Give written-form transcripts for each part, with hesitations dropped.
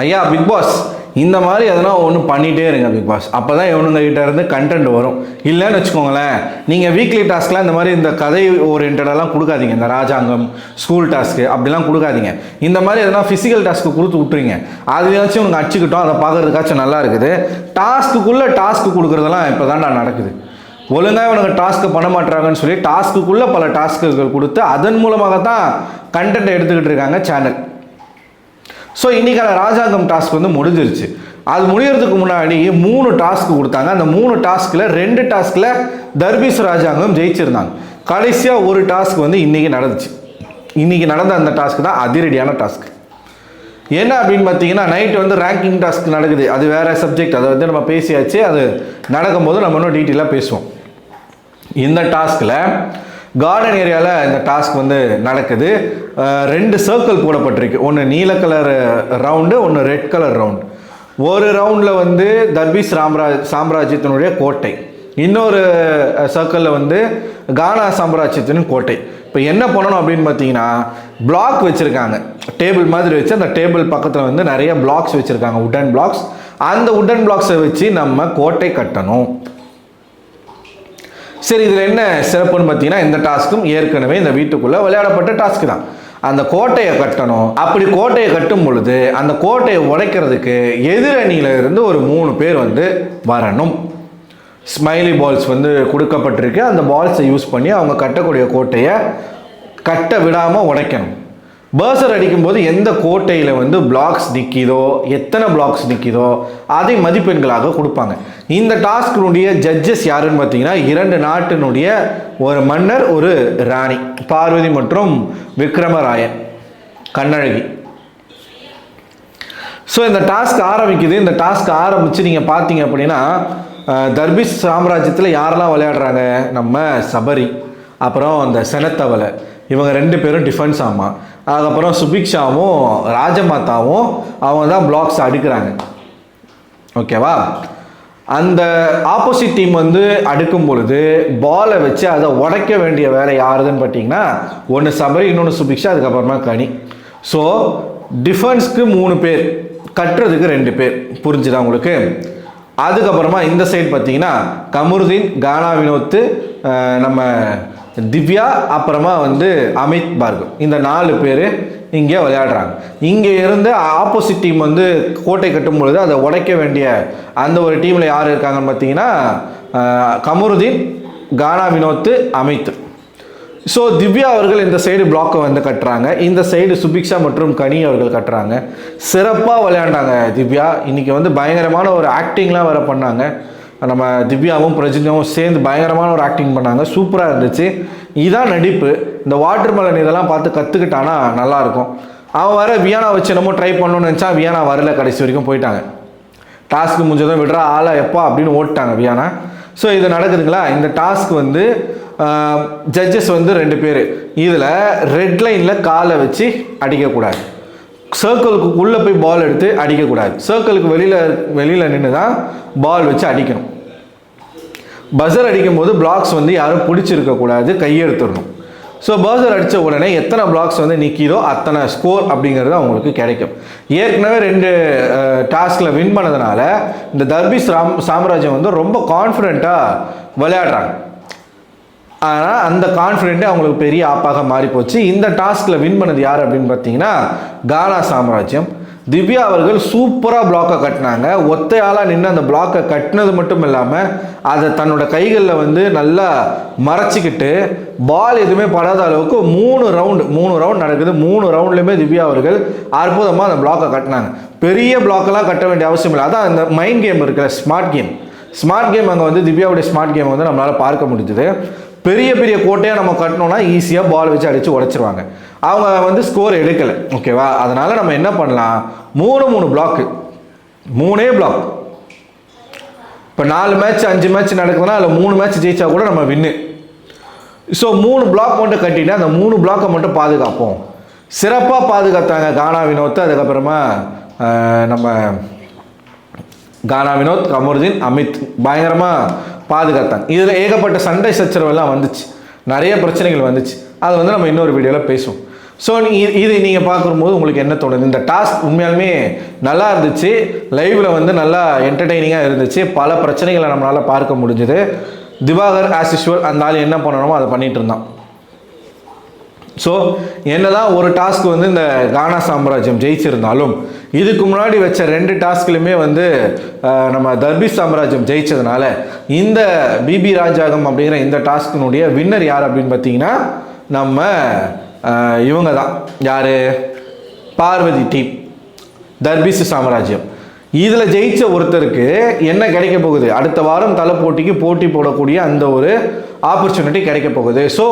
ஐயா big pass இந்த மாதிரி எதனா ஒன்று பண்ணிகிட்டே இருங்க பிக் பாஸ். அப்போ தான் இவனுங்ககிட்ட இருந்து கண்டென்ட் வரும். இல்லைன்னு வச்சுக்கோங்களேன், நீங்கள் வீக்லி டாஸ்க்லாம் இந்த மாதிரி இந்த கதை ஓரியன்டெல்லாம் கொடுக்காதீங்க. இந்த ராஜாங்கம், ஸ்கூல் டாஸ்க்கு அப்படிலாம் கொடுக்காதீங்க. இந்த மாதிரி எதனா ஃபிசிக்கல் டாஸ்க்கு கொடுத்து விட்டுருங்க. அதுலேயாச்சும் உனக்கு அடிச்சுக்கிட்டோம், அதை பார்க்குறதுக்காச்சும் நல்லா இருக்குது. டாஸ்க்குள்ளே டாஸ்க்கு கொடுக்குறதெல்லாம் இப்போ தான்டா நடக்குது. ஒழுங்காக இவனுக்கு டாஸ்க்கு பண்ண மாட்டாங்கன்னு சொல்லி டாஸ்க்குள்ளே பல டாஸ்க்குகள் கொடுத்து அதன் மூலமாக தான் கண்டென்ட்டை எடுத்துக்கிட்டு இருக்காங்க சேனல். ஸோ இன்றைக்கான ராஜாங்கம் டாஸ்க் வந்து முடிஞ்சிருச்சு. அது முடிகிறதுக்கு முன்னாடி 3 டாஸ்க் கொடுத்தாங்க. அந்த 3 டாஸ்கில் 2 டாஸ்கில் தர்பீஸ் ராஜாங்கம் ஜெயிச்சிருந்தாங்க. கடைசியாக ஒரு டாஸ்க் வந்து இன்றைக்கி நடந்துச்சு. இன்றைக்கி நடந்த அந்த டாஸ்க் தான் அதிரடியான டாஸ்க். என்ன அப்படின்னு பார்த்தீங்கன்னா, நைட் வந்து ரேங்கிங் டாஸ்க் நடக்குது. அது வேறு சப்ஜெக்ட், அதை வந்து நம்ம பேசியாச்சு. அது நடக்கும்போது நம்ம இன்னும் டீட்டெயிலாக பேசுவோம். இந்த டாஸ்கில் கார்டன் ஏரியாவில் இந்த டாஸ்க் வந்து நடக்குது. 2 சர்க்கிள் போடப்பட்டிருக்கு. ஒன்று நீல கலர் ரவுண்டு, ஒன்று ரெட் கலர் ரவுண்டு. ஒரு ரவுண்டில் வந்து தர்பீஸ் சாம்ராஜ்யத்தினுடைய கோட்டை, இன்னொரு சர்க்கிளில் வந்து கானா சாம்ராஜ்யத்தின் கோட்டை. இப்போ என்ன பண்ணணும் அப்படின்னு பார்த்தீங்கன்னா, பிளாக் வச்சுருக்காங்க, டேபிள் மாதிரி வச்சு அந்த டேபிள் பக்கத்தில் வந்து நிறைய பிளாக்ஸ் வச்சுருக்காங்க, உட்டன் பிளாக்ஸ். அந்த உட்டன் பிளாக்ஸை வச்சு நம்ம கோட்டை கட்டணும். சரி, இதில் என்ன சிறப்புன்னு பார்த்தீங்கன்னா, இந்த டாஸ்க்கும் ஏற்கனவே இந்த வீட்டுக்குள்ளே விளையாடப்பட்ட டாஸ்க்கு தான். அந்த கோட்டையை கட்டணும். அப்படி கோட்டையை கட்டும் பொழுது அந்த கோட்டையை உடைக்கிறதுக்கு எதிரணியில இருந்து ஒரு 3 பேர் வந்து வரணும். ஸ்மைலி பால்ஸ் வந்து கொடுக்கப்பட்டிருக்கு. அந்த பால்ஸை யூஸ் பண்ணி அவங்க கட்டக்கூடிய கோட்டையை கட்ட விடாமல் உடைக்கணும். பர்சர் அடிக்கும்போது எந்த கோட்டையில் வந்து பிளாக்ஸ் நிற்கிதோ, எத்தனை பிளாக்ஸ் நிற்கிதோ அதை மதிப்பெண்களாக கொடுப்பாங்க. இந்த டாஸ்கினுடைய ஜட்ஜஸ் யாருன்னு பார்த்தீங்கன்னா, 2 நாட்டினுடைய ஒரு மன்னர், ஒரு ராணி, பார்வதி மற்றும் விக்ரமராயன், கண்ணழகி. ஸோ இந்த டாஸ்க் ஆரம்பிக்குது. இந்த டாஸ்க் ஆரம்பித்து நீங்கள் பார்த்தீங்க அப்படின்னா, தர்பீஸ் சாம்ராஜ்யத்தில் யாரெல்லாம் விளையாடுறாங்க, நம்ம சபரி, அப்புறம் அந்த செனத்தவலை, இவங்க 2 பேரும் டிஃபென்ஸ் ஆமா. அதுக்கப்புறம் சுபிக்ஷாவும் ராஜமாதாவும் அவங்க தான் பிளாக்ஸ் அடுக்கிறாங்க. ஓகேவா? அந்த ஆப்போசிட் டீம் வந்து அடுக்கும் பொழுது பாலை வச்சு அதை உடைக்க வேண்டிய வேலை யாருதுன்னு பார்த்தீங்கன்னா, ஒன்று சபரி, இன்னொன்று சுபிக்ஷா, அதுக்கப்புறமா கனி. ஸோ டிஃபென்ஸ்க்கு 3 பேர், கட்டுறதுக்கு 2 பேர். புரிஞ்சுதா உங்களுக்கு? அதுக்கப்புறமா இந்த சைடு பார்த்தீங்கன்னா கமருதீன், கானா வினோத், நம்ம திவ்யா, அப்புறமா வந்து அமித் பார்கவ், இந்த 4 பேர் இங்கே விளையாடுறாங்க. இங்கே இருந்து ஆப்போசிட் டீம் வந்து கோட்டை கட்டும் பொழுது அதை உடைக்க வேண்டிய அந்த ஒரு டீமில் யார் இருக்காங்கன்னு பார்த்தீங்கன்னா, கமருதீன், கானா வினோத், அமித். ஸோ திவ்யா அவர்கள் இந்த சைடு பிளாக்கை வந்து கட்டுறாங்க. இந்த சைடு சுபிக்ஷா மற்றும் கனி அவர்கள் கட்டுறாங்க. சிறப்பாக விளையாண்டாங்க திவ்யா. இன்றைக்கி வந்து பயங்கரமான ஒரு ஆக்டிங்லாம் வேறு பண்ணாங்க. நம்ம திவ்யாவும் பிரஜினாவும் சேர்ந்து பயங்கரமான ஒரு ஆக்டிங் பண்ணாங்க. சூப்பராக இருந்துச்சு. இதான் நடிப்பு. இந்த வாட்டர் மெலன் இதெல்லாம் பார்த்து கற்றுக்கிட்டானா நல்லாயிருக்கும். அவன் வர வியானா வச்சு என்னமோ ட்ரை பண்ணணும்னு நினச்சா, வியானா வரல, கடைசி வரைக்கும் போயிட்டாங்க. டாஸ்க்கு முடிஞ்சதும் விடுறா ஆளை எப்பா அப்படின்னு ஓட்டாங்க வியானா. ஸோ இது நடக்குதுங்களா? இந்த டாஸ்க் வந்து ஜட்ஜஸ் வந்து 2 பேர். இதில் ரெட் லைனில் காலை வச்சு அடிக்கக்கூடாது. சர்க்கிளுக்கு உள்ளே போய் பால் எடுத்து அடிக்கக்கூடாது. சர்க்கிளுக்கு வெளியில் நின்று தான் பால் வச்சு அடிக்கணும். பஸர் அடிக்கும்போது பிளாக்ஸ் வந்து யாரும் பிடிச்சிருக்கக்கூடாது, கையெடுத்துடணும். ஸோ பஸர் அடித்த உடனே எத்தனை பிளாக்ஸ் வந்து நிற்கிதோ அத்தனை ஸ்கோர் அப்படிங்கிறது அவங்களுக்கு கிடைக்கும். ஏற்கனவே 2 டாஸ்கில் வின் பண்ணதுனால இந்த தர்பீஸ் சாம்ராஜ்யம் வந்து ரொம்ப கான்ஃபிடென்ட்டாக விளையாடுறாங்க. ஆனால் அந்த கான்ஃபிடென்ட்டே அவங்களுக்கு பெரிய ஆப்பாக மாறி போச்சு. இந்த டாஸ்கில் வின் பண்ணது யார் அப்படின்னு பார்த்தீங்கன்னா, கானா சாம்ராஜ்யம். திவ்யா அவர்கள் சூப்பராக பிளாக்கை கட்டினாங்க. ஒத்தையாளாக நின்று அந்த பிளாக்கை கட்டினது மட்டும் இல்லாமல் அதை தன்னோட கைகளில் வந்து நல்லா மறைச்சிக்கிட்டு பால் எதுவுமே படாத அளவுக்கு 3 ரவுண்ட் நடக்குது. 3 ரவுண்ட்லையுமே திவ்யா அவர்கள் அற்புதமாக அந்த பிளாக்கை கட்டினாங்க. பெரிய பிளாக்கெல்லாம் கட்ட வேண்டிய அவசியம் இல்லை. அதான் அந்த மைண்ட் கேம் இருக்கிற ஸ்மார்ட் கேம் அங்கே வந்து திவ்யாவுடைய ஸ்மார்ட் கேம் வந்து நம்மளால் பார்க்க முடிஞ்சுது. பெரிய கோட்டையாக நம்ம கட்டணும்னா ஈஸியாக பால் வச்சு அடித்து உடைச்சிருவாங்க. அவங்க வந்து ஸ்கோர் எடுக்கலை. ஓகேவா? அதனால் நம்ம என்ன பண்ணலாம், 3 பிளாக்கு, 3 பிளாக். இப்போ 4 மேட்ச் 5 மேட்ச் நடக்குதுன்னா அதில் 3 மேட்ச் ஜெயிச்சா கூட நம்ம வின்னு. ஸோ 3 பிளாக் மட்டும் கட்டிட்டு அந்த 3 பிளாக்கை மட்டும் பாதுகாப்போம். சிறப்பாக பாதுகாத்தாங்க கானா வினோத், அதுக்கப்புறமா நம்ம கானா வினோத், கமருதீன், அமித் பயங்கரமாக பாதுகாத்தாங்க. இதில் ஏகப்பட்ட சண்டை சச்சரவெல்லாம் வந்துச்சு, நிறைய பிரச்சனைகள் வந்துச்சு. அது வந்து நம்ம இன்னொரு வீடியோவில் பேசுவோம். ஸோ இது நீங்கள் பார்க்கும்போது உங்களுக்கு என்ன தோணுது? இந்த டாஸ்க் உண்மையாலுமே நல்லா இருந்துச்சு, லைவில் வந்து நல்லா என்டர்டெய்னிங்காக இருந்துச்சு, பல பிரச்சனைகளை நம்மளால் பார்க்க முடிஞ்சுது. திவாகர் ஆஸ் யூஷுவல் அந்த ஆள் என்ன பண்ணணுமோ அதை பண்ணிகிட்டு இருந்தான். ஸோ என்னதான் ஒரு டாஸ்க் வந்து இந்த கானா சாம்ராஜ்யம் ஜெயிச்சிருந்தாலும் இதுக்கு முன்னாடி வச்ச 2 டாஸ்க்லையுமே வந்து நம்ம தர்பீஸ் சாம்ராஜ்யம் ஜெயிச்சதுனால இந்த பிபி ராஜாங்கம் அப்படிங்கிற இந்த டாஸ்கினுடைய வின்னர் யார் அப்படின்னு பார்த்தீங்கன்னா நம்ம இவங்க தான். யார்? பார்வதி டீம், தர்பீஸ் சாம்ராஜ்யம். இதில் ஜெயிச்ச ஒருத்தருக்கு என்ன கிடைக்க போகுது? அடுத்த வாரம் தலை போட்டிக்கு போட்டி போடக்கூடிய அந்த ஒரு ஆப்பர்ச்சுனிட்டி கிடைக்க போகுது. ஸோ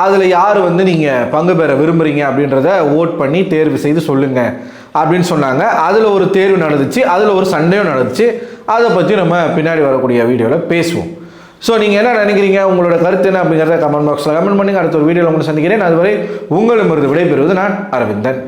அதில் யார் வந்து நீங்கள் பங்கு பெற விரும்புகிறீங்க அப்படின்றத ஓட் பண்ணி தேர்வு செய்து சொல்லுங்கள் அப்படின்னு சொன்னாங்க. அதில் ஒரு தேர்வு நடந்துச்சு, அதில் ஒரு சண்டையும் நடந்துச்சு. அதை பற்றி நம்ம பின்னாடி வரக்கூடிய வீடியோவில் பேசுவோம். ஸோ நீங்கள் என்ன நினைக்கிறீங்க, உங்களோட கருத்து என்ன அப்படிங்கிறத கமெண்ட் பாக்ஸில் கமெண்ட் பண்ணுங்கள். அடுத்த ஒரு வீடியோவில் உங்களை சந்திக்கிறேன். அதுவரை உங்களிடமிருந்து விடைபெறுவது நான் அரவிந்தன்.